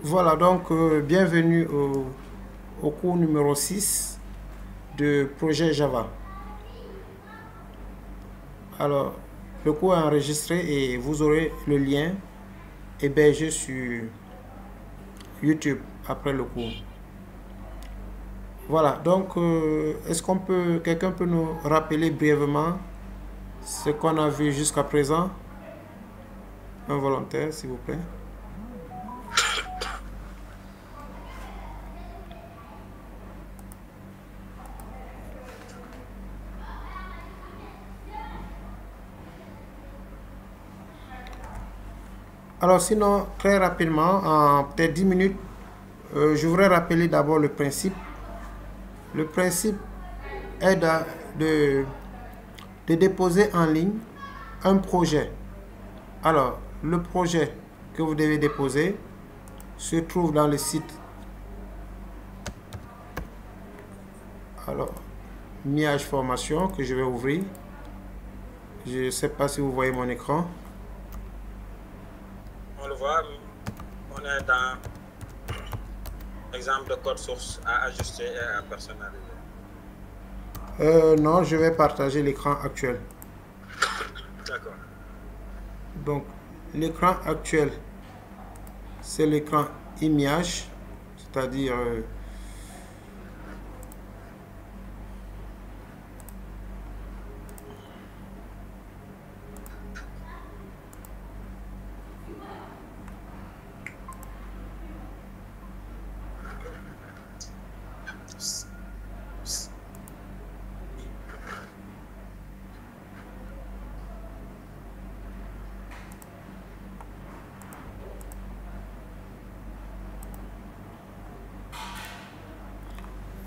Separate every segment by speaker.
Speaker 1: Voilà, donc bienvenue au cours numéro 6 de projet Java. Alors, le cours est enregistré et vous aurez le lien hébergé sur YouTube après le cours. Voilà, donc est-ce qu'on peut, quelqu'un peut nous rappeler brièvement ce qu'on a vu jusqu'à présent? Un volontaire, s'il vous plaît. Alors sinon, très rapidement, en peut-être 10 minutes, je voudrais rappeler d'abord le principe. Le principe est de déposer en ligne un projet. Alors, le projet que vous devez déposer se trouve dans le site. Alors, Miage Formation que je vais ouvrir. Je ne sais pas si vous voyez mon écran.
Speaker 2: On le voit, on est dans l'exemple de code source à ajuster et à personnaliser.
Speaker 1: Non, je vais partager l'écran actuel.
Speaker 2: D'accord.
Speaker 1: Donc, l'écran actuel, c'est l'écran image, c'est-à-dire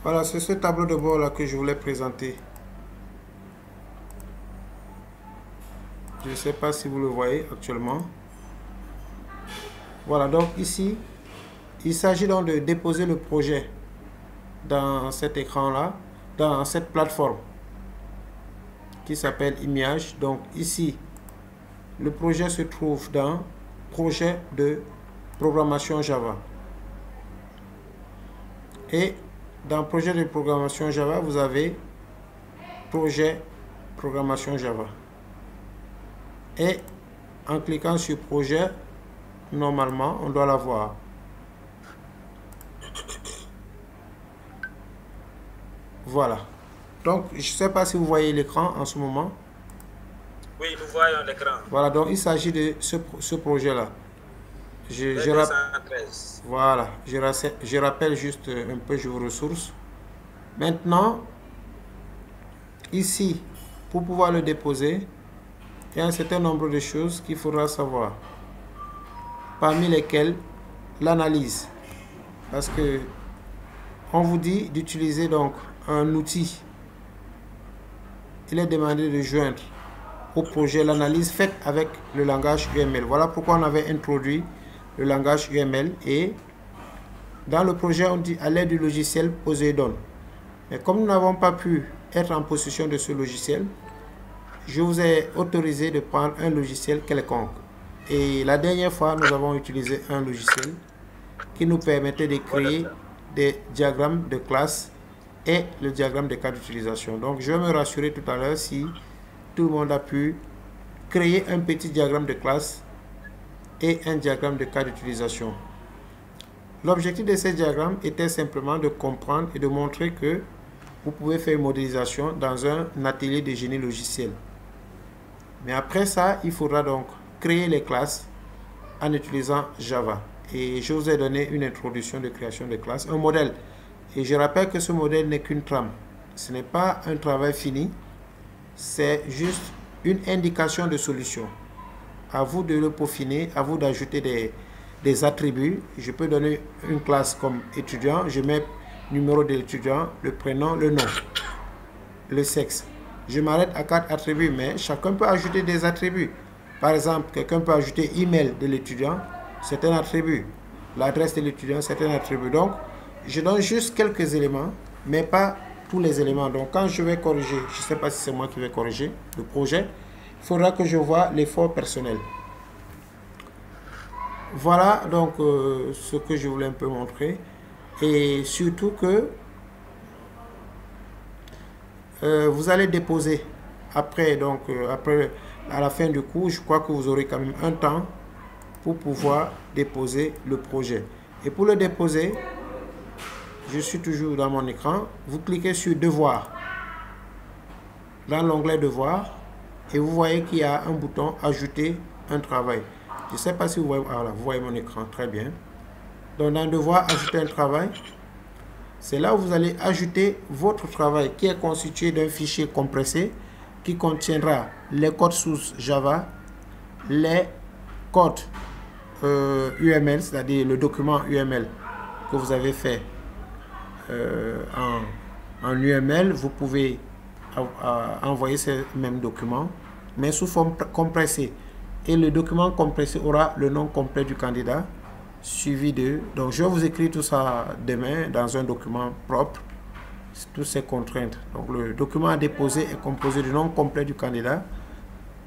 Speaker 1: voilà, c'est ce tableau de bord là que je voulais présenter. Je ne sais pas si vous le voyez actuellement. Voilà, donc ici, il s'agit donc de déposer le projet dans cet écran-là, dans cette plateforme qui s'appelle Image. Donc ici, le projet se trouve dans projet de programmation Java. Et dans projet de programmation Java, vous avez projet programmation Java. Et en cliquant sur projet, normalement, on doit l'avoir. Voilà. Donc, je ne sais pas si vous voyez l'écran en ce moment.
Speaker 2: Oui, nous voyons l'écran.
Speaker 1: Voilà, donc il s'agit de ce projet-là. Voilà, je rappelle juste un peu vos ressources. Maintenant, ici, pour pouvoir le déposer, il y a un certain nombre de choses qu'il faudra savoir. Parmi lesquelles, l'analyse. Parce que on vous dit d'utiliser donc un outil. Il est demandé de joindre au projet l'analyse faite avec le langage UML. Voilà pourquoi on avait introduit le langage UML, et dans le projet on dit à l'aide du logiciel Poseidon. Mais comme nous n'avons pas pu être en possession de ce logiciel, je vous ai autorisé de prendre un logiciel quelconque. Et la dernière fois, nous avons utilisé un logiciel qui nous permettait de créer des diagrammes de classe et le diagramme de cas d'utilisation. Donc je vais me rassurer tout à l'heure si tout le monde a pu créer un petit diagramme de classe et un diagramme de cas d'utilisation. L'objectif de ces diagrammes était simplement de comprendre et de montrer que vous pouvez faire une modélisation dans un atelier de génie logiciel. Mais après ça, il faudra donc créer les classes en utilisant Java. Et je vous ai donné une introduction de création de classes, un modèle. Et je rappelle que ce modèle n'est qu'une trame. Ce n'est pas un travail fini, c'est juste une indication de solution. À vous de le peaufiner, à vous d'ajouter des attributs. Je peux donner une classe comme étudiant, je mets numéro de l'étudiant, le prénom, le nom, le sexe. Je m'arrête à 4 attributs, mais chacun peut ajouter des attributs. Par exemple, quelqu'un peut ajouter email de l'étudiant, c'est un attribut. L'adresse de l'étudiant, c'est un attribut. Donc, je donne juste quelques éléments, mais pas tous les éléments. Donc, quand je vais corriger, je ne sais pas si c'est moi qui vais corriger le projet, il faudra que je vois l'effort personnel. Voilà donc ce que je voulais un peu montrer. Et surtout que vous allez déposer après, donc après, à la fin du cours, je crois que vous aurez quand même un temps pour pouvoir déposer le projet. Et pour le déposer, je suis toujours dans mon écran. Vous cliquez sur Devoir, dans l'onglet Devoir, et vous voyez qu'il y a un bouton Ajouter un travail. Je ne sais pas si vous voyez, voilà, vous voyez mon écran, très bien. Donc dans Devoir, Ajouter un travail, c'est là où vous allez ajouter votre travail qui est constitué d'un fichier compressé qui contiendra les codes sources Java, les codes UML, c'est-à-dire le document UML que vous avez fait en UML. Vous pouvez envoyer ces mêmes documents, mais sous forme compressée. Et le document compressé aura le nom complet du candidat, suivi de... Donc, je vais vous écrire tout ça demain dans un document propre, toutes ces contraintes. Donc, le document à déposer est composé du nom complet du candidat,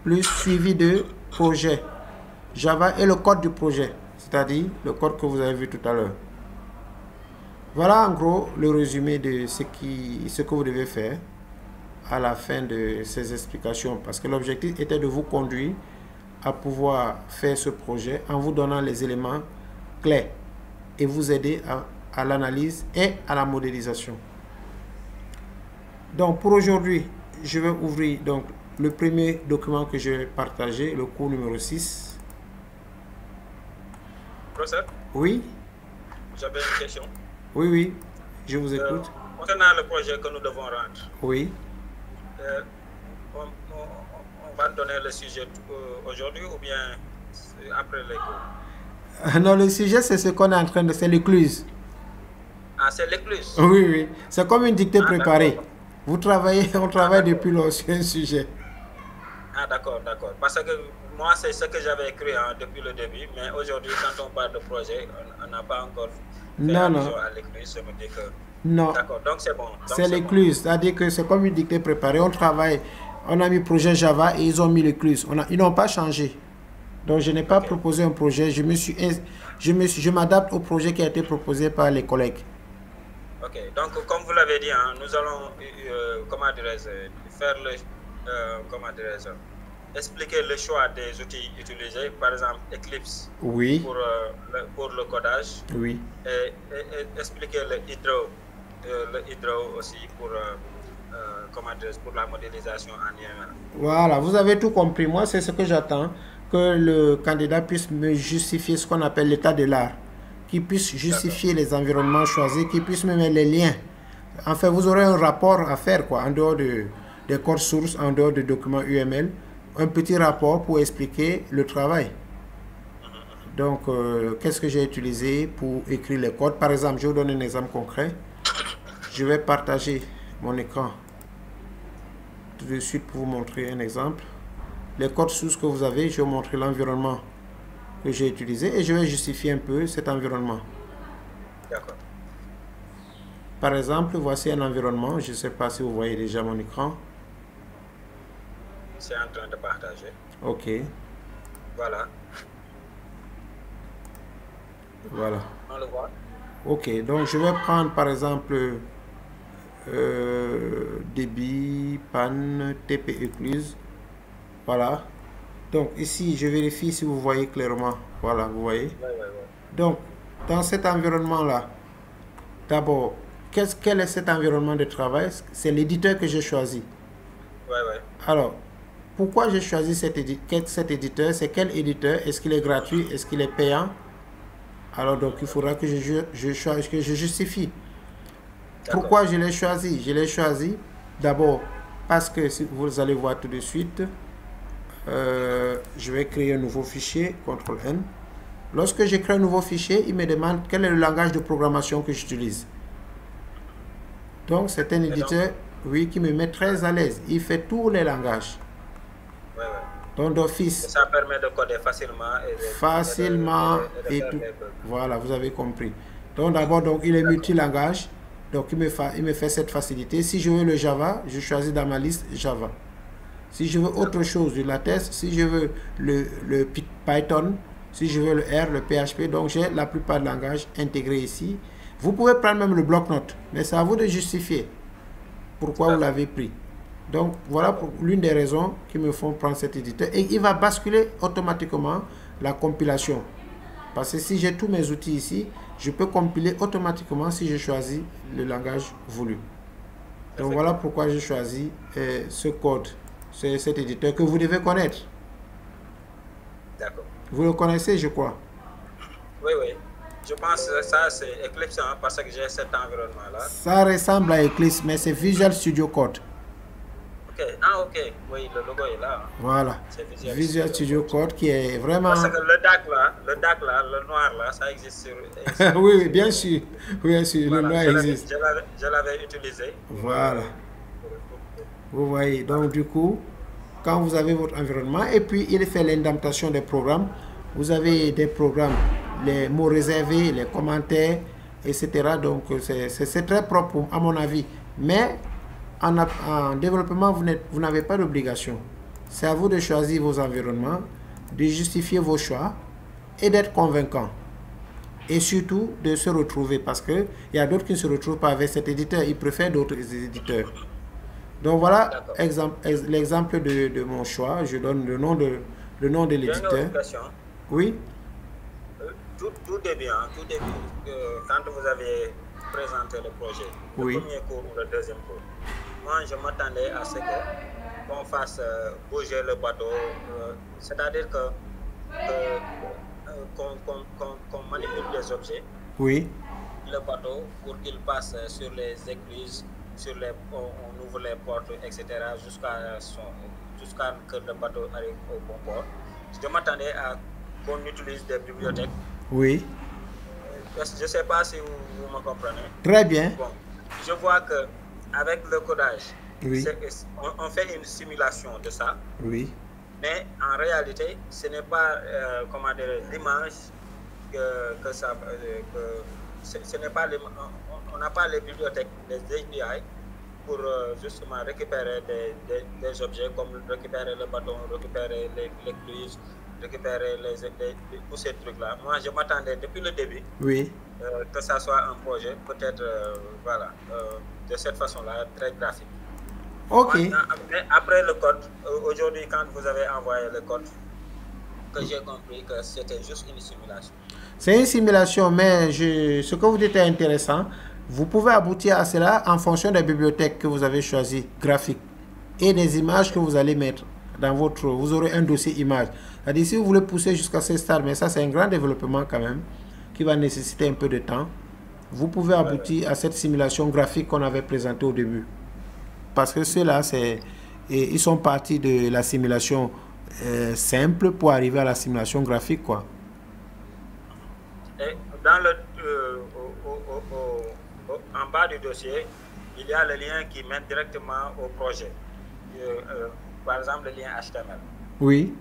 Speaker 1: plus suivi de projet Java et le code du projet, c'est-à-dire le code que vous avez vu tout à l'heure. Voilà en gros le résumé de ce que vous devez faire à la fin de ces explications, parce que l'objectif était de vous conduire à pouvoir faire ce projet en vous donnant les éléments clés et vous aider à l'analyse et à la modélisation. Donc pour aujourd'hui, je vais ouvrir donc le premier document que je vais partager, le cours numéro 6.
Speaker 2: Professeur?
Speaker 1: Oui?
Speaker 2: J'avais une question.
Speaker 1: Oui, oui, je vous écoute.
Speaker 2: Concernant le projet que nous devons rendre,
Speaker 1: Oui.
Speaker 2: On va donner le sujet aujourd'hui ou bien après les cours?
Speaker 1: Non, le sujet, c'est ce qu'on est en train de... C'est l'écluse.
Speaker 2: Ah, c'est l'écluse?
Speaker 1: Oui, oui. C'est comme une dictée préparée.
Speaker 2: Vous
Speaker 1: travaillez, on travaille depuis lors sur un sujet.
Speaker 2: Ah, d'accord, d'accord. Parce que moi, c'est ce que j'avais écrit depuis le début, mais aujourd'hui, quand on parle de projet, on n'a pas encore fait allusion à l'écluse. Je me dis que...
Speaker 1: Non.
Speaker 2: D'accord, donc c'est bon.
Speaker 1: C'est l'écluse, c'est-à-dire que c'est comme une dictée préparée. On travaille, on a mis projet Java et ils ont mis l'écluse. Ils n'ont pas changé. Donc je n'ai pas proposé un projet. Je m'adapte au projet qui a été proposé par les collègues.
Speaker 2: Ok, donc comme vous l'avez dit, nous allons, comment dirais-je, faire le, comment dirais-je, expliquer le choix des outils utilisés, par exemple Eclipse
Speaker 1: oui.
Speaker 2: pour le codage,
Speaker 1: oui.
Speaker 2: et expliquer le Hydro aussi pour, comment dirais-je, pour la modélisation en UML.
Speaker 1: Voilà, vous avez tout compris. Moi, c'est ce que j'attends, que le candidat puisse me justifier ce qu'on appelle l'état de l'art, qu'il puisse justifier les environnements choisis, qu'il puisse me mettre les liens. En fait, vous aurez un rapport à faire, quoi, en dehors des codes sources, en dehors des documents UML, un petit rapport pour expliquer le travail. Donc, qu'est-ce que j'ai utilisé pour écrire les codes? Par exemple, je vais vous donner un exemple concret. Je vais partager mon écran tout de suite pour vous montrer un exemple. Les codes sources que vous avez, je vais vous montrer l'environnement que j'ai utilisé et je vais justifier un peu cet environnement.
Speaker 2: D'accord.
Speaker 1: Par exemple, voici un environnement. Je ne sais pas si vous voyez déjà mon écran.
Speaker 2: C'est en train de partager.
Speaker 1: Ok.
Speaker 2: Voilà.
Speaker 1: Voilà.
Speaker 2: On le voit.
Speaker 1: Ok, donc je vais prendre par exemple débit, panne, TP écluse. Voilà. Donc ici, je vérifie si vous voyez clairement. Voilà, vous voyez. Donc, dans cet environnement-là, d'abord, quel est cet environnement de travail? C'est l'éditeur que j'ai choisi. Alors, pourquoi j'ai choisi cet éditeur? C'est quel éditeur? Est-ce qu'il est gratuit? Est-ce qu'il est payant? Alors, donc, il faudra que je justifie. Pourquoi je l'ai choisi? Je l'ai choisi d'abord parce que, si vous allez voir tout de suite, je vais créer un nouveau fichier, CTRL-N. Lorsque je crée un nouveau fichier, il me demande quel est le langage de programmation que j'utilise. Donc, c'est un éditeur, oui, qui me met très à l'aise. Il fait tous les langages. Donc, d'office.
Speaker 2: Ça permet de coder facilement.
Speaker 1: Et tout. Voilà, vous avez compris. Donc, d'abord, il est multilangage. Donc, il me fait cette facilité. Si je veux le Java, je choisis dans ma liste Java. Si je veux autre chose, du latex, si je veux le Python, Si je veux le R, le PHP, donc j'ai la plupart des langages intégrés ici. Vous pouvez prendre même le bloc-notes, mais c'est à vous de justifier pourquoi vous l'avez pris. Donc voilà l'une des raisons qui me font prendre cet éditeur. Et il va basculer automatiquement la compilation. Parce que si j'ai tous mes outils ici, je peux compiler automatiquement si je choisis le langage voulu. Donc voilà pourquoi j'ai choisi ce code, cet éditeur que vous devez connaître.
Speaker 2: D'accord.
Speaker 1: Vous le connaissez, je crois.
Speaker 2: Oui, oui. Je pense que ça, c'est Eclipse, hein, parce que j'ai cet environnement-là.
Speaker 1: Ça ressemble à Eclipse, mais c'est Visual Studio Code.
Speaker 2: Ok. Ah, ok. Oui, le logo est là. Hein.
Speaker 1: Voilà. Visual Studio Code qui est vraiment...
Speaker 2: Parce que le DAC là, le noir là, ça existe sur...
Speaker 1: oui, oui, bien sûr. Bien sûr, voilà, le noir existe.
Speaker 2: Je l'avais utilisé.
Speaker 1: Voilà. Vous voyez, donc du coup, quand vous avez votre environnement, et puis il fait l'indentation des programmes, vous avez des programmes, les mots réservés, les commentaires, etc. Donc c'est très propre à mon avis. Mais en développement, vous n'avez pas d'obligation. C'est à vous de choisir vos environnements, de justifier vos choix et d'être convaincant. Et surtout de se retrouver, parce qu'il y a d'autres qui ne se retrouvent pas avec cet éditeur, ils préfèrent d'autres éditeurs. Donc voilà l'exemple de mon choix. Je donne le nom de l'éditeur. Oui.
Speaker 2: Tout début, quand vous avez présenté le projet, le premier cours ou le deuxième cours, moi je m'attendais à ce qu'on fasse bouger le bateau, c'est-à-dire qu'on manipule des objets, le bateau, pour qu'il passe sur les écluses, on ouvre les portes, etc., jusqu'à que le bateau arrive au bon port. Je m'attendais à qu'on utilise des bibliothèques.
Speaker 1: Oui.
Speaker 2: Je ne sais pas si vous me comprenez.
Speaker 1: Très bien.
Speaker 2: Bon, je vois qu'avec le codage, on fait une simulation de ça.
Speaker 1: Oui.
Speaker 2: Mais en réalité, ce n'est pas l'image que ça... ce n'est pas on n'a pas les bibliothèques, les API, pour justement récupérer des objets, comme récupérer le bâton, récupérer l'écluse, récupérer tous ces trucs-là. Moi, je m'attendais depuis le début que ça soit un projet, peut-être, de cette façon-là, très graphique.
Speaker 1: Ok.
Speaker 2: Moi, après le code, aujourd'hui, quand vous avez envoyé le code, que j'ai compris que c'était juste une simulation.
Speaker 1: C'est une simulation, mais ce que vous dites est intéressant. Vous pouvez aboutir à cela en fonction des bibliothèques que vous avez choisies, graphiques, et des images que vous allez mettre dans votre... Vous aurez un dossier image. C'est-à-dire, si vous voulez pousser jusqu'à ce stade, mais ça c'est un grand développement quand même, qui va nécessiter un peu de temps, vous pouvez aboutir à cette simulation graphique qu'on avait présentée au début. Parce que ceux-là, ils sont partis de la simulation simple pour arriver à la simulation graphique, quoi.
Speaker 2: Et dans en bas du dossier, il y a le lien qui mène directement au projet. Par exemple, le lien HTML.
Speaker 1: Oui.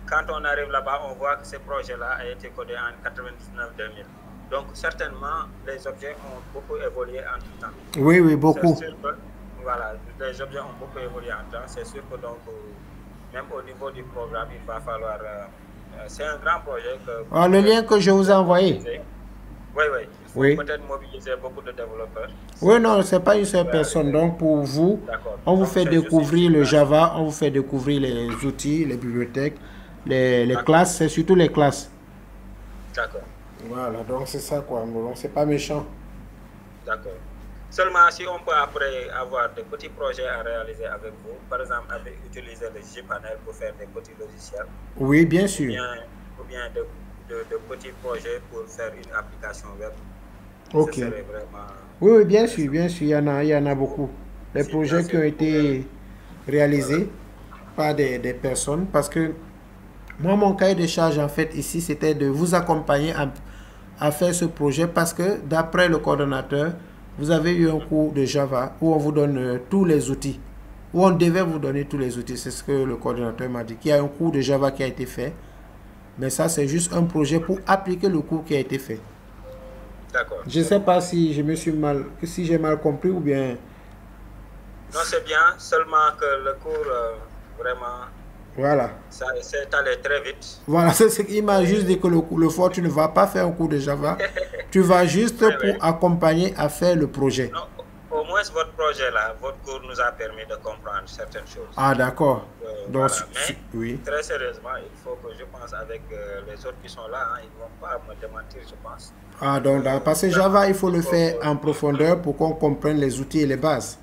Speaker 2: Quand on arrive là-bas, on voit que ce projet-là a été codé en 99-2000. Donc, certainement, les objets ont beaucoup évolué en tout temps.
Speaker 1: Oui, oui, beaucoup.
Speaker 2: Voilà, les objets ont beaucoup évolué en temps. C'est sûr que donc, même au niveau du programme, il va falloir... c'est un grand projet que...
Speaker 1: le lien que je vous ai envoyé.
Speaker 2: Oui, oui. Il faut peut-être mobiliser beaucoup de développeurs.
Speaker 1: Oui, non, ce n'est pas une seule personne. Donc, pour vous, on vous fait découvrir le Java, on vous fait découvrir les outils, les bibliothèques, les classes, c'est surtout les classes.
Speaker 2: D'accord.
Speaker 1: Voilà, donc c'est ça, quoi. Donc, c'est pas méchant.
Speaker 2: D'accord. Seulement, si on peut après avoir des petits projets à réaliser avec vous, par exemple, utiliser le JPanel pour faire des petits logiciels.
Speaker 1: Oui, bien sûr.
Speaker 2: Ou bien de petits projets pour faire une application web.
Speaker 1: Ok.
Speaker 2: Ce serait vraiment...
Speaker 1: Oui, bien sûr, il y en a beaucoup. Les projets qui ont été réalisés par des personnes, parce que moi, mon cahier de charge, en fait, ici, c'était de vous accompagner à faire ce projet, parce que d'après le coordonnateur, vous avez eu un cours de Java où on vous donne tous les outils, où on devait vous donner tous les outils. C'est ce que le coordonnateur m'a dit, qu'il y a un cours de Java qui a été fait, mais ça, c'est juste un projet pour appliquer le cours qui a été fait.
Speaker 2: D'accord.
Speaker 1: Je ne sais pas si j'ai mal compris ou bien...
Speaker 2: Non, c'est bien, seulement que le cours, vraiment,
Speaker 1: Voilà.
Speaker 2: Ça c'est allé très vite.
Speaker 1: Voilà, c'est ce qu'il m'a juste dit que le fort, tu ne vas pas faire un cours de Java. Tu vas juste
Speaker 2: Oui,
Speaker 1: pour
Speaker 2: oui.
Speaker 1: accompagner à faire le projet.
Speaker 2: Non, au moins votre projet là, votre cours nous a permis de comprendre certaines choses.
Speaker 1: Ah, d'accord. Donc,
Speaker 2: Voilà, mais
Speaker 1: oui.
Speaker 2: très sérieusement, il faut que je pense avec les autres qui sont là, hein, ils ne vont pas me démentir, je pense.
Speaker 1: Ah, donc, parce que Java, il faut le faire en profondeur pour qu'on comprenne les outils et les bases.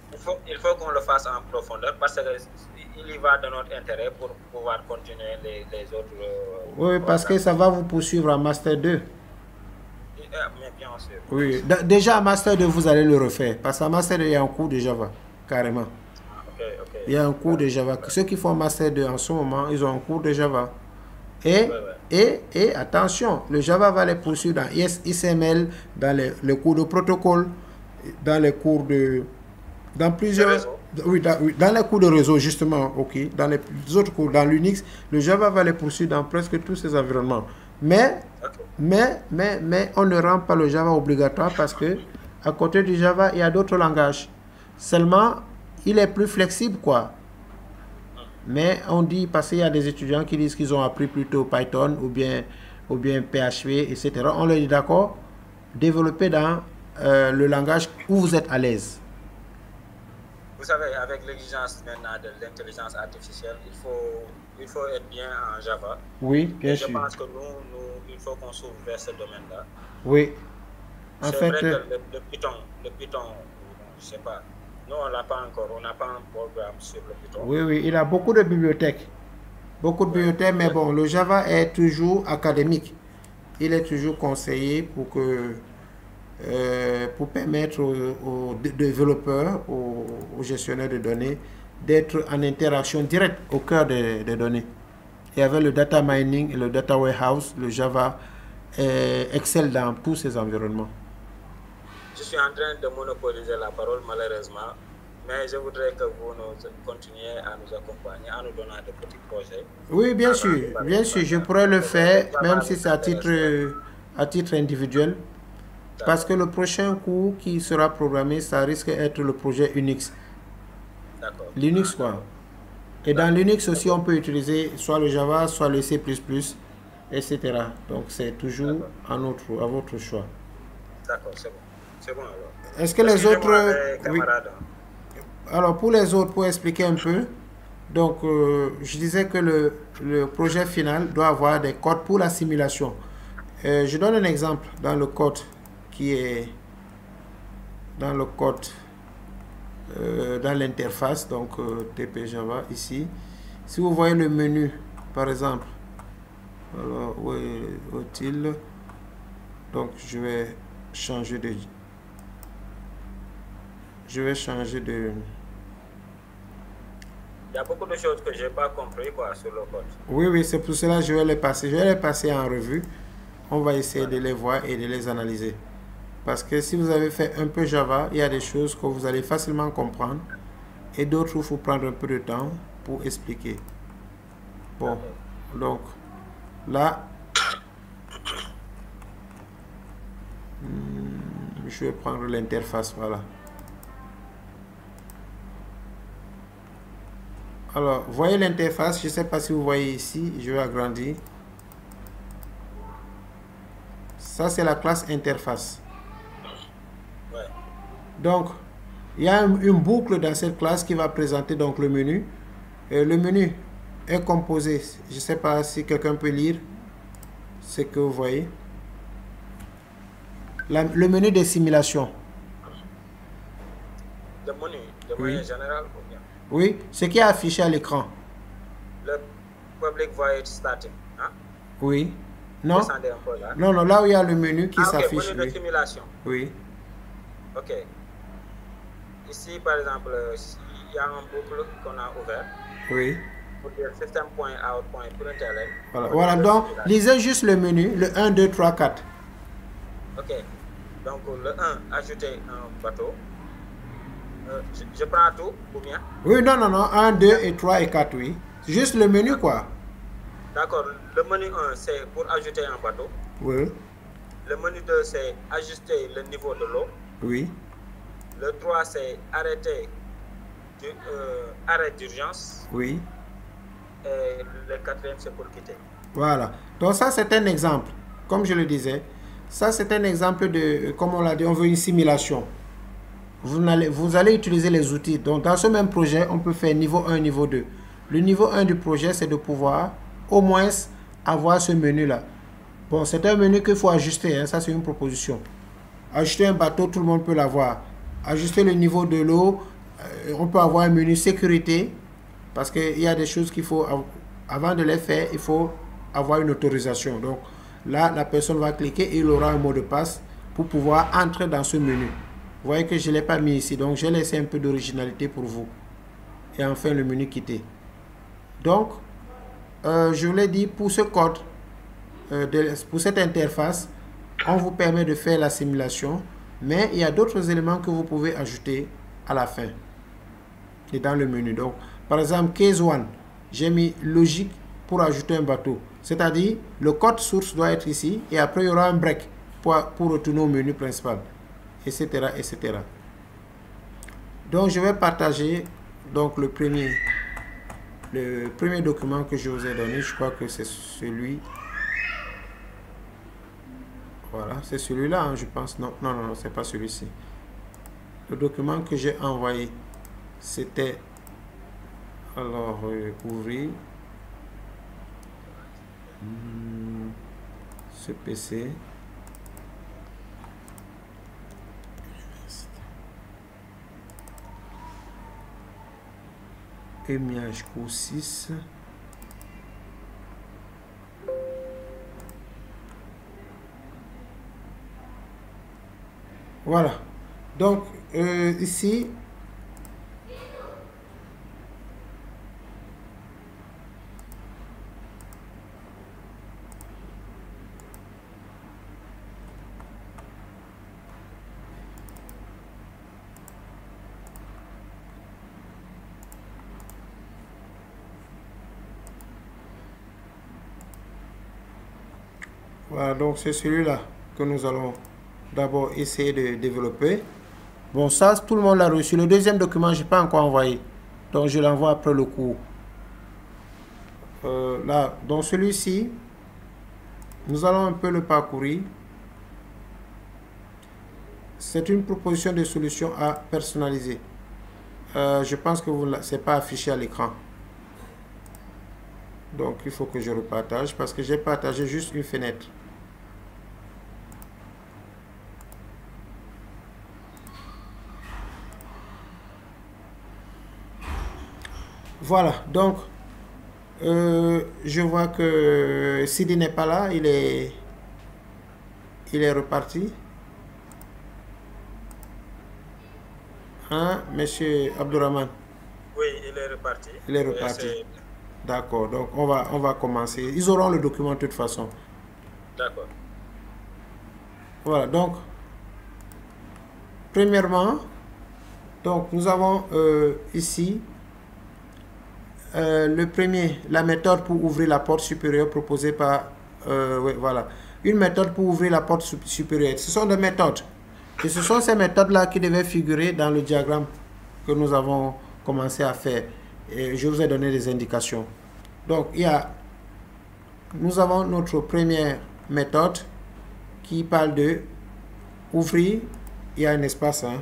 Speaker 2: Il faut qu'on le fasse en profondeur parce qu'il y va de notre intérêt pour pouvoir continuer les autres.
Speaker 1: Oui, parce que ça va vous poursuivre en Master 2.
Speaker 2: Mais bien sûr.
Speaker 1: Oui, déjà en Master 2, vous allez le refaire. Parce qu'en Master 2, il y a un cours de Java, carrément.
Speaker 2: Ok.
Speaker 1: Il y a un cours de Java. Ceux qui font Master 2 en ce moment, ils ont un cours de Java. Et attention, le Java va les poursuivre dans XML, dans les cours de protocole, dans les cours de... Dans plusieurs... Oui, dans les cours de réseau, justement, ok. Dans les autres cours, dans l'Unix, le Java va les poursuivre dans presque tous ces environnements. Mais on ne rend pas le Java obligatoire parce que à côté du Java, il y a d'autres langages. Seulement, il est plus flexible, quoi. Mais on dit, parce qu'il y a des étudiants qui disent qu'ils ont appris plutôt Python ou bien PHP, etc. On leur dit, d'accord, développez dans le langage où vous êtes à l'aise.
Speaker 2: Vous savez, avec l'exigence maintenant de l'intelligence artificielle, il faut être bien en Java.
Speaker 1: Oui, bien sûr.
Speaker 2: Je pense que il faut qu'on s'ouvre vers ce domaine-là.
Speaker 1: Oui.
Speaker 2: C'est vrai que le Python, je ne sais pas. Nous, on ne l'a pas encore. On n'a pas un programme sur le Python.
Speaker 1: Oui, il a beaucoup de bibliothèques. Beaucoup de bibliothèques, mais bon, le Java est toujours académique. Il est toujours conseillé pour permettre aux développeurs, aux gestionnaires de données, d'être en interaction directe au cœur des données. Et avec le data mining et le data warehouse, le Java excelle dans tous ces environnements.
Speaker 2: Je suis en train de monopoliser la parole, malheureusement, mais je voudrais que vous continuiez à nous accompagner, en nous donnant des petits projets.
Speaker 1: Oui, bien sûr, je pourrais le faire, même si c'est à titre individuel. Parce que le prochain cours qui sera programmé, ça risque d'être le projet Unix. Linux, quoi. Et dans Linux aussi, on peut utiliser soit le Java, soit le C++, etc. Donc, c'est toujours à votre choix.
Speaker 2: D'accord, c'est bon. C'est bon, alors.
Speaker 1: Est-ce que les autres...
Speaker 2: Camarades,
Speaker 1: Alors, pour les autres, pour expliquer un peu, donc, je disais que le projet final doit avoir des codes pour la simulation. Je donne un exemple dans le code qui est dans le code dans l'interface, donc TP Java ici. Si vous voyez le menu, par exemple, alors où est-il? Donc je vais changer de il
Speaker 2: y a beaucoup de choses que je n'ai pas compris, quoi, sur le code.
Speaker 1: Oui, c'est pour cela que je vais les passer en revue. On va essayer de les voir et de les analyser. Parce que si vous avez fait un peu Java, il y a des choses que vous allez facilement comprendre et d'autres, il faut prendre un peu de temps pour expliquer. Bon, donc là, je vais prendre l'interface, voilà. Alors, voyez l'interface, je ne sais pas si vous voyez ici, je vais agrandir. Ça, c'est la classe interface. Donc, il y a une boucle dans cette classe qui va présenter donc le menu. Le menu est composé, je ne sais pas si quelqu'un peut lire ce que vous voyez. Le menu de simulation.
Speaker 2: Le menu général ou bien?
Speaker 1: Oui, ce qui est affiché à l'écran.
Speaker 2: Le public void static, hein?
Speaker 1: Oui. Non.
Speaker 2: Descendez un peu là.
Speaker 1: Non, là où il y a le menu qui s'affiche.
Speaker 2: Menu de simulation.
Speaker 1: Oui.
Speaker 2: Ok. Ici, par exemple, il y a un boucle qu'on a ouvert.
Speaker 1: Oui.
Speaker 2: Pour dire system.out.println.
Speaker 1: Voilà, donc lisez juste le menu, le 1, 2, 3, 4.
Speaker 2: Ok. Donc le 1, ajouter un bateau. Je prends tout ou bien?
Speaker 1: Oui, non, 1, 2 et 3 et 4, oui. Juste le menu, quoi.
Speaker 2: D'accord. Le menu 1, c'est pour ajouter un bateau.
Speaker 1: Oui.
Speaker 2: Le menu 2, c'est ajuster le niveau de l'eau.
Speaker 1: Oui.
Speaker 2: Le 3, c'est arrêt d'urgence.
Speaker 1: Oui.
Speaker 2: et le quatrième, c'est pour quitter.
Speaker 1: Voilà. Donc ça, c'est un exemple. Comme je le disais, ça, c'est un exemple de, comme on l'a dit, on veut une simulation. Vous allez utiliser les outils. Donc, dans ce même projet, on peut faire niveau 1, niveau 2. Le niveau 1 du projet, c'est de pouvoir au moins avoir ce menu-là. Bon, c'est un menu qu'il faut ajuster. Hein, ça, c'est une proposition. Ajuster un bateau, tout le monde peut l'avoir. Ajuster le niveau de l'eau, on peut avoir un menu sécurité. Parce qu'il y a des choses qu'il faut, avant de les faire, il faut avoir une autorisation. Donc, là, la personne va cliquer et il aura un mot de passe pour pouvoir entrer dans ce menu. Vous voyez que je ne l'ai pas mis ici, donc j'ai laissé un peu d'originalité pour vous. Et enfin, le menu quitter. Donc, je vous l'ai dit, pour ce code, pour cette interface, on vous permet de faire la simulation, mais il y a d'autres éléments que vous pouvez ajouter à la fin et dans le menu. Donc, par exemple, case 1, j'ai mis logique pour ajouter un bateau. C'est-à-dire, le code source doit être ici et après, il y aura un break pour retourner au menu principal, etc., etc. Donc, je vais partager donc, le premier document que je vous ai donné. Je crois que c'est celui... Voilà, c'est celui-là, hein, je pense. Non, non, non, c'est pas celui-ci. Le document que j'ai envoyé, c'était... Alors, ouvrir ce PC. Image cours 6. Voilà. Donc, ici, voilà, donc c'est celui-là que nous allons d'abord essayer de développer. Bon, ça, tout le monde l'a reçu. Le deuxième document, je n'ai pas encore envoyé. Donc, je l'envoie après le cours. Là, dans celui-ci, nous allons un peu le parcourir. C'est une proposition de solution à personnaliser. Je pense que ce n'est pas affiché à l'écran. Donc, il faut que je repartage parce que j'ai partagé juste une fenêtre. Voilà, donc, je vois que Sidi n'est pas là, il est reparti. Hein, monsieur Abdourahmane?
Speaker 2: Oui, il est reparti.
Speaker 1: Il est reparti. D'accord, donc on va commencer. Ils auront le document de toute façon.
Speaker 2: D'accord.
Speaker 1: Voilà, donc, premièrement, donc nous avons ici le premier, la méthode pour ouvrir la porte supérieure proposée par, oui, voilà, une méthode pour ouvrir la porte supérieure. Ce sont des méthodes. Et ce sont ces méthodes-là qui devaient figurer dans le diagramme que nous avons commencé à faire. Et je vous ai donné des indications. Donc, nous avons notre première méthode qui parle de ouvrir. Il y a un espace. Hein.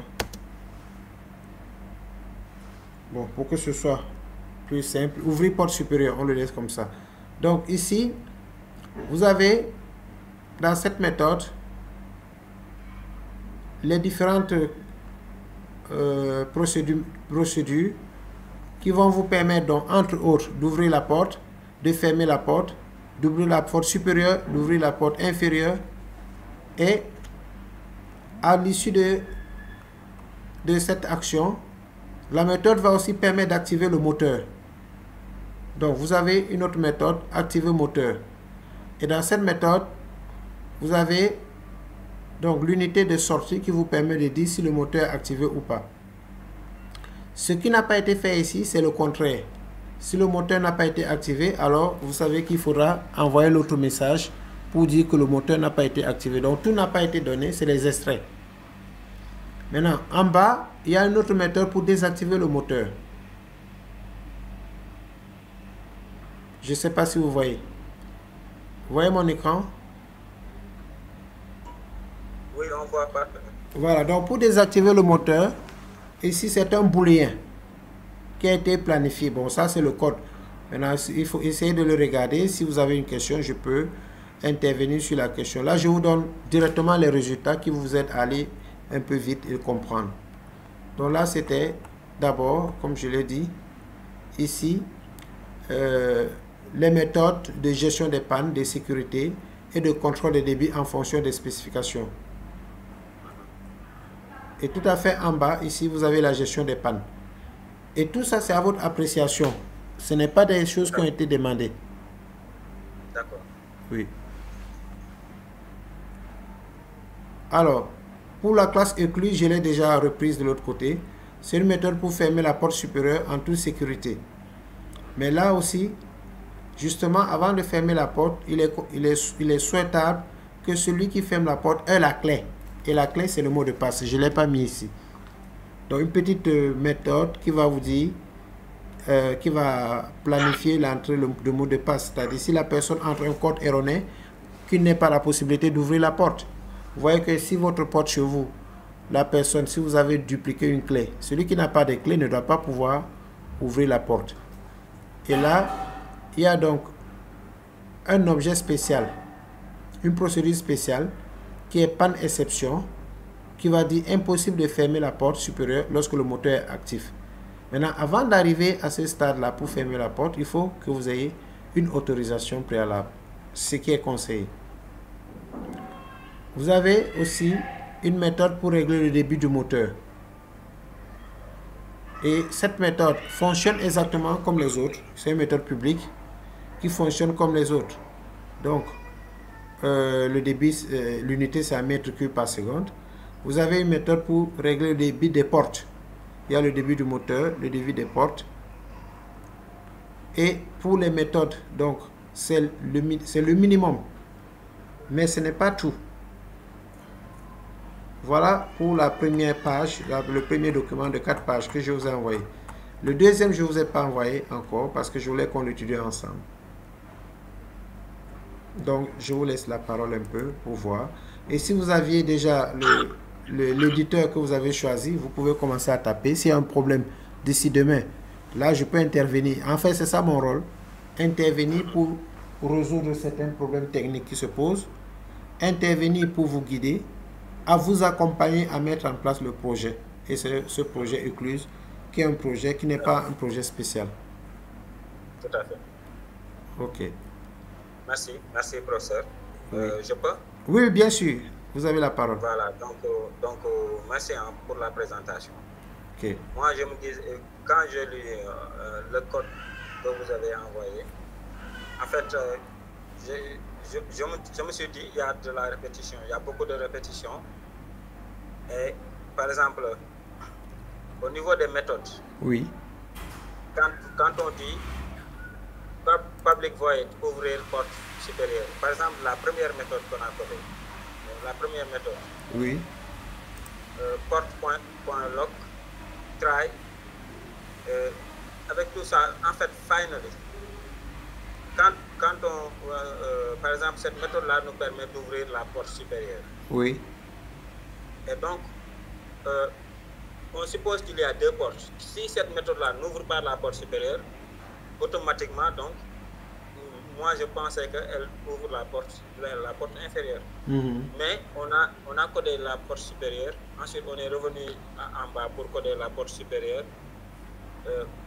Speaker 1: Bon, pour que ce soit plus simple, ouvrir porte supérieure, on le laisse comme ça. Donc, ici, vous avez dans cette méthode les différentes procédures qui vont vous permettre, donc, entre autres, d'ouvrir la porte, de fermer la porte, d'ouvrir la porte supérieure, d'ouvrir la porte inférieure. Et à l'issue de cette action, la méthode va aussi permettre d'activer le moteur. Donc, vous avez une autre méthode, activer moteur. Et dans cette méthode, vous avez donc l'unité de sortie qui vous permet de dire si le moteur est activé ou pas. Ce qui n'a pas été fait ici, c'est le contraire. Si le moteur n'a pas été activé, alors vous savez qu'il faudra envoyer l'autre message pour dire que le moteur n'a pas été activé. Donc tout n'a pas été donné, c'est les extraits. Maintenant, en bas, il y a une autre méthode pour désactiver le moteur. Je ne sais pas si vous voyez. Vous voyez mon écran?
Speaker 2: Oui, on voit pas.
Speaker 1: Voilà, donc pour désactiver le moteur, ici c'est un booléen qui a été planifié. Bon, ça c'est le code. Maintenant, il faut essayer de le regarder. Si vous avez une question, je peux intervenir sur la question. Là, je vous donne directement les résultats qui vous aident à aller un peu vite et comprendre. Donc là, c'était d'abord, comme je l'ai dit, ici, les méthodes de gestion des pannes, de sécurité et de contrôle des débits en fonction des spécifications. Et tout à fait en bas, ici, vous avez la gestion des pannes. Et tout ça, c'est à votre appréciation. Ce n'est pas des choses qui ont été demandées.
Speaker 2: D'accord.
Speaker 1: Oui. Alors, pour la classe Euclid, je l'ai déjà reprise de l'autre côté. C'est une méthode pour fermer la porte supérieure en toute sécurité. Mais là aussi, justement, avant de fermer la porte, il est souhaitable que celui qui ferme la porte ait la clé. Et la clé, c'est le mot de passe. Je ne l'ai pas mis ici. Donc, une petite méthode qui va vous dire, qui va planifier l'entrée de mot de passe. C'est-à-dire, si la personne entre un code erroné, qu'il n'ait pas la possibilité d'ouvrir la porte. Vous voyez que si votre porte chez vous, la personne, si vous avez dupliqué une clé, celui qui n'a pas de clé ne doit pas pouvoir ouvrir la porte. Et là, il y a donc un objet spécial, une procédure spéciale qui est panne exception, qui va dire impossible de fermer la porte supérieure lorsque le moteur est actif. Maintenant, avant d'arriver à ce stade-là pour fermer la porte, il faut que vous ayez une autorisation préalable, ce qui est conseillé. Vous avez aussi une méthode pour régler le débit du moteur. Et cette méthode fonctionne exactement comme les autres. C'est une méthode publique qui fonctionne comme les autres. Donc, le débit, l'unité c'est un mètre cube par seconde. Vous avez une méthode pour régler le débit des portes. Il y a le débit du moteur, le débit des portes. Et pour les méthodes, donc, c'est le minimum. Mais ce n'est pas tout. Voilà pour la première page, le premier document de 4 pages que je vous ai envoyé. Le deuxième, je ne vous ai pas envoyé encore parce que je voulais qu'on l'étudie ensemble. Donc, je vous laisse la parole un peu pour voir. Et si vous aviez déjà l'éditeur que vous avez choisi, vous pouvez commencer à taper. S'il y a un problème d'ici demain, là, je peux intervenir. En fait, c'est ça mon rôle. Intervenir pour résoudre certains problèmes techniques qui se posent. Intervenir pour vous guider, à vous accompagner à mettre en place le projet. Et c'est ce projet Euclid qui est un projet qui n'est pas un projet spécial.
Speaker 2: Tout à fait.
Speaker 1: Ok.
Speaker 2: Merci, merci professeur.
Speaker 1: Oui.
Speaker 2: Je peux?
Speaker 1: Oui, bien sûr. Vous avez la parole.
Speaker 2: Voilà, donc merci pour la présentation.
Speaker 1: Ok.
Speaker 2: Moi, je me dis, quand je lis le code que vous avez envoyé, en fait, je me suis dit, il y a de la répétition, il y a beaucoup de répétitions. Et par exemple, au niveau des méthodes,
Speaker 1: oui.
Speaker 2: Quand on dit public void, ouvrir porte supérieure, par exemple, la première méthode qu'on a codée, la première méthode,
Speaker 1: oui.
Speaker 2: Porte.lock, try, avec tout ça, en fait, finally, quand on, par exemple, cette méthode-là nous permet d'ouvrir la porte supérieure.
Speaker 1: Oui.
Speaker 2: Et donc, on suppose qu'il y a 2 portes. Si cette méthode-là n'ouvre pas la porte supérieure, automatiquement, donc, moi je pensais qu'elle ouvre la porte inférieure. Mais on a codé la porte supérieure, ensuite on est revenu en bas pour coder la porte supérieure.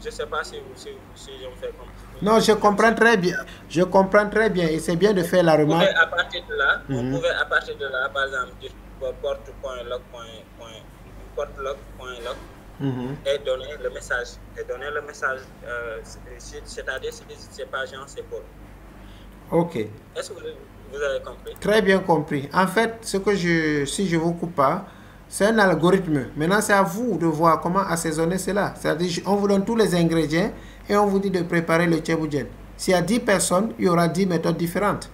Speaker 2: Je ne sais pas si je me fais comprendre.
Speaker 1: Non, je comprends très bien. Je comprends très bien et c'est bien de faire la remarque.
Speaker 2: À partir de là, on pouvait à partir de là, par exemple, dire porte.lock et donner le message. C'est-à-dire si c'est pas Jean, c'est Paul.
Speaker 1: Ok.
Speaker 2: Est-ce que vous avez compris? Très
Speaker 1: bien compris. En fait, si je vous coupe pas, c'est un algorithme. Maintenant, c'est à vous de voir comment assaisonner cela. C'est-à-dire, on vous donne tous les ingrédients et on vous dit de préparer le tchéboujen. S'il y a 10 personnes, il y aura 10 méthodes différentes.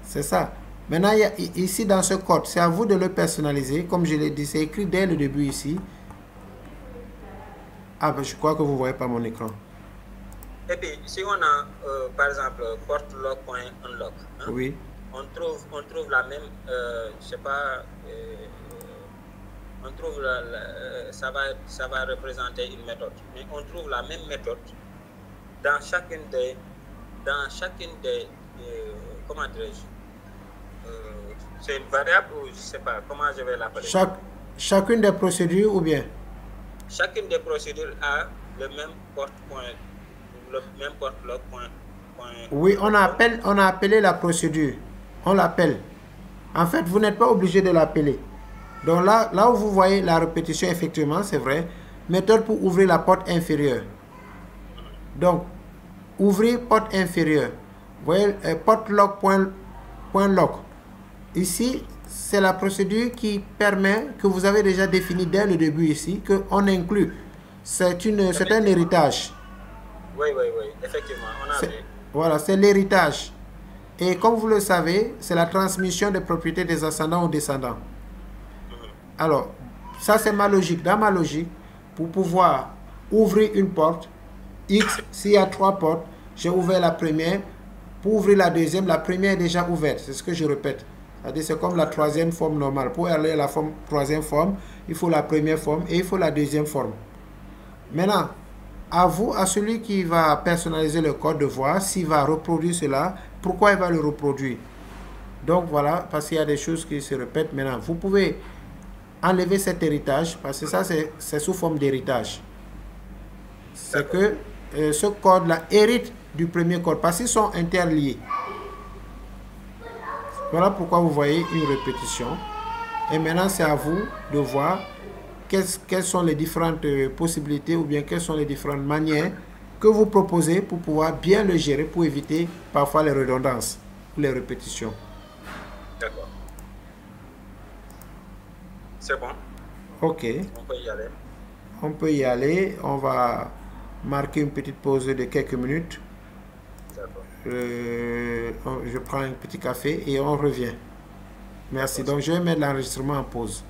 Speaker 1: C'est ça. Maintenant, ici dans ce code, c'est à vous de le personnaliser. Comme je l'ai dit, c'est écrit dès le début ici. Ah, ben, je crois que vous ne voyez pas mon écran.
Speaker 2: Et puis, si on a, par exemple, port lock.unlock, hein,
Speaker 1: Oui.
Speaker 2: on trouve la même, je sais pas, on trouve ça va représenter une méthode, mais on trouve la même méthode dans chacune des comment dirais-je, c'est une variable ou je sais pas comment je vais l'appeler.
Speaker 1: Chacune des procédures ou bien?
Speaker 2: Chacune des procédures a le même port lock.
Speaker 1: Oui, on a appelé la procédure. On l'appelle. En fait, vous n'êtes pas obligé de l'appeler. Donc là où vous voyez la répétition, effectivement, c'est vrai. Méthode pour ouvrir la porte inférieure. Donc, ouvrir porte inférieure. Vous voyez, port lock.lock. Ici, c'est la procédure qui permet, que vous avez déjà défini dès le début ici, qu'on inclut. C'est un héritage.
Speaker 2: Oui, effectivement, on a vu.
Speaker 1: Voilà, c'est l'héritage. Et comme vous le savez, c'est la transmission des propriétés des ascendants aux descendants. Alors, ça c'est ma logique. Dans ma logique, pour pouvoir ouvrir une porte, X, s'il y a 3 portes, j'ai ouvert la première. Pour ouvrir la deuxième, la première est déjà ouverte. C'est ce que je répète. C'est-à-dire, c'est comme la troisième forme normale. Pour aller à la troisième forme, il faut la première forme et il faut la deuxième forme. Maintenant, à celui qui va personnaliser le code, de voir s'il va reproduire cela, pourquoi il va le reproduire. Donc voilà, parce qu'il y a des choses qui se répètent. Maintenant, vous pouvez enlever cet héritage, parce que ça c'est sous forme d'héritage. C'est que ce code-là hérite du premier code, parce qu'ils sont interliés. Voilà pourquoi vous voyez une répétition. Et maintenant, c'est à vous de voir quelles sont les différentes possibilités ou bien quelles sont les différentes manières que vous proposez pour pouvoir bien le gérer, pour éviter parfois les redondances ou les répétitions.
Speaker 2: D'accord. C'est bon.
Speaker 1: Ok.
Speaker 2: On peut y aller.
Speaker 1: On peut y aller. On va marquer une petite pause de quelques minutes.
Speaker 2: D'accord.
Speaker 1: Je prends un petit café et on revient. Merci. Donc, je vais mettre l'enregistrement en pause.